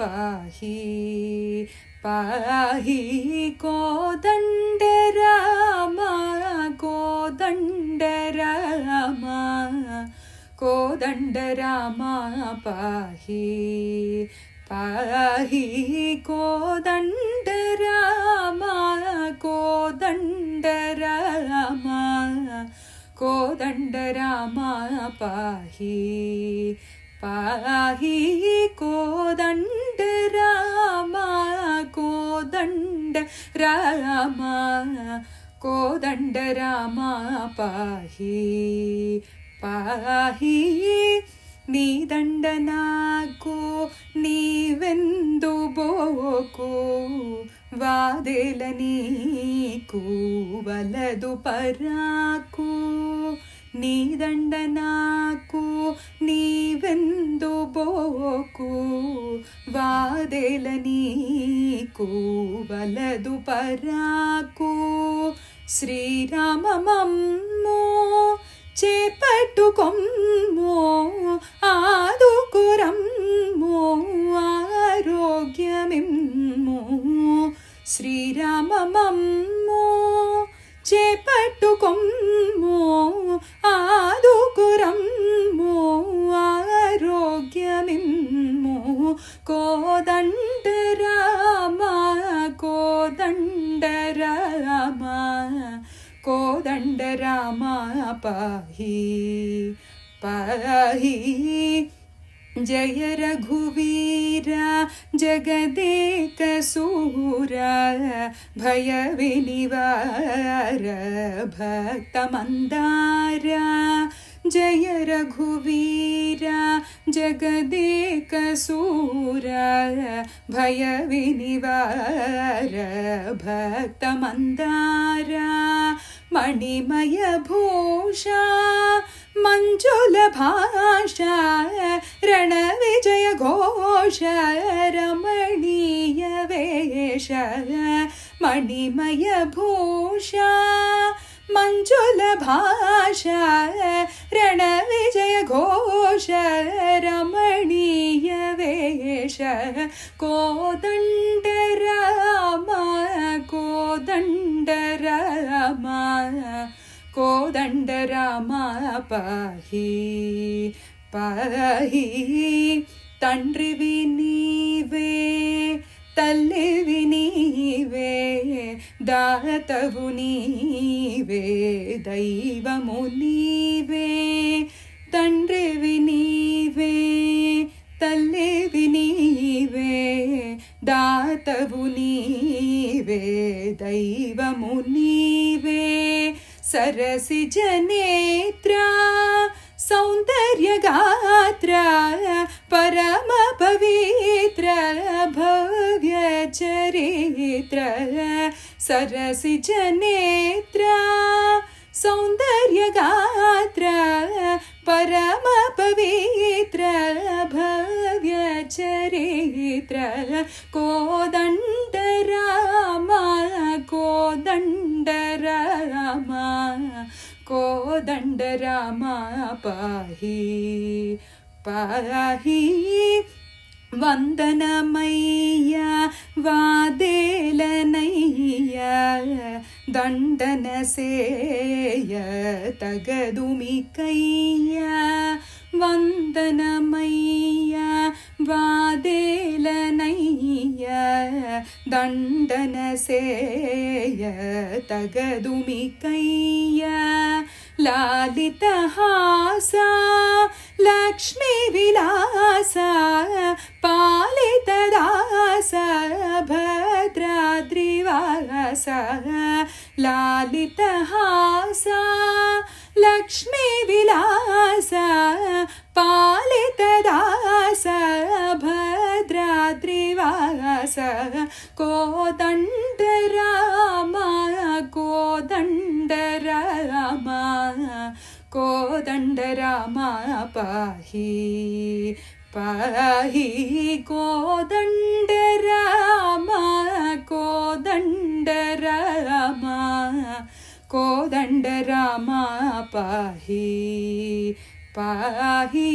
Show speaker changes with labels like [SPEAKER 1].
[SPEAKER 1] पाहि पाहि कोदण्डरामा कोदण्डरामा कोदण्डरामा पाहि पाहि कोदण्डरामा कोदण्डरामा कोदण्डरामा पाहि पाहि कोदण्डरामा कोदण्डरामा कोदण्डरामा पाहि पाहि नीदण्डनाको नीवेन्दु बोको वादेल नीकु वलदु पराकु नीदण्डनाको नीवेन्दु बोको वादेल नीकु वलदु पराकु श्रीराममम्मो చేపట్టుకొమ్మో ఆదుకురమ్మో ఆరోగ్యమిమ్మో శ్రీరామమమ్మో చేపట్టుకొమ్మో ఆదుకురమ్మో ఆరోగ్యమిమ్మో కోదండరామా కోదండరామా कोदण्डरामा पाहि पाहि जय रघुवीरा जगदेकसूरा भयविनिवार भक्तमन्दारा जय रघुवीरा जगदेकसूरा भयविनिवार भक्तमन्दारा मणिमय भूषा मंजुल भाषा रणविजय घोष रमणीय वेश मणिमय भूषा मंजुल भाषा रणविजय घोष रमणीय वेश कोदण्डरामा कोदण्डरामा कोदण्डरामा पाहि पाहि तंड्रिवि नीवे तल्लिवि नीवे दातवु नीवे दैवमु नीवे तंड्रिवि नीवे तल्लिवि नीवे दातवु नीवे दैवमु नीवे सरसिज नेत्रा सौंदर्य गात्रा परम पवित्र भव्य चरित्र सरसिज नेत्रा सौंदर्य गात्रा परम पवित्र भव्य चरित्र कोदण्डरामा कोदण्डरामा कोदण्डरामा पाहि पाहि वन्दनमय्या वादेलनय्या दण्डनसेय तगदुमिकय्या वन्दनमय्या वादेलनय्या दण्डनसेय तगदुमिकय्या लालितहासा लक्ष्मी विलासा पालितदासा भद्राद्रिवासा लालितहासा लक्ष्मी विलासा पालितदासा भद्राद्रिवासा कोदण्डरामा कोदण्डरामा कोदण्डरामा पाहि पाहि कोदण्डरामा कोदण्डरामा कोदण्डरामा पाहि पाहि।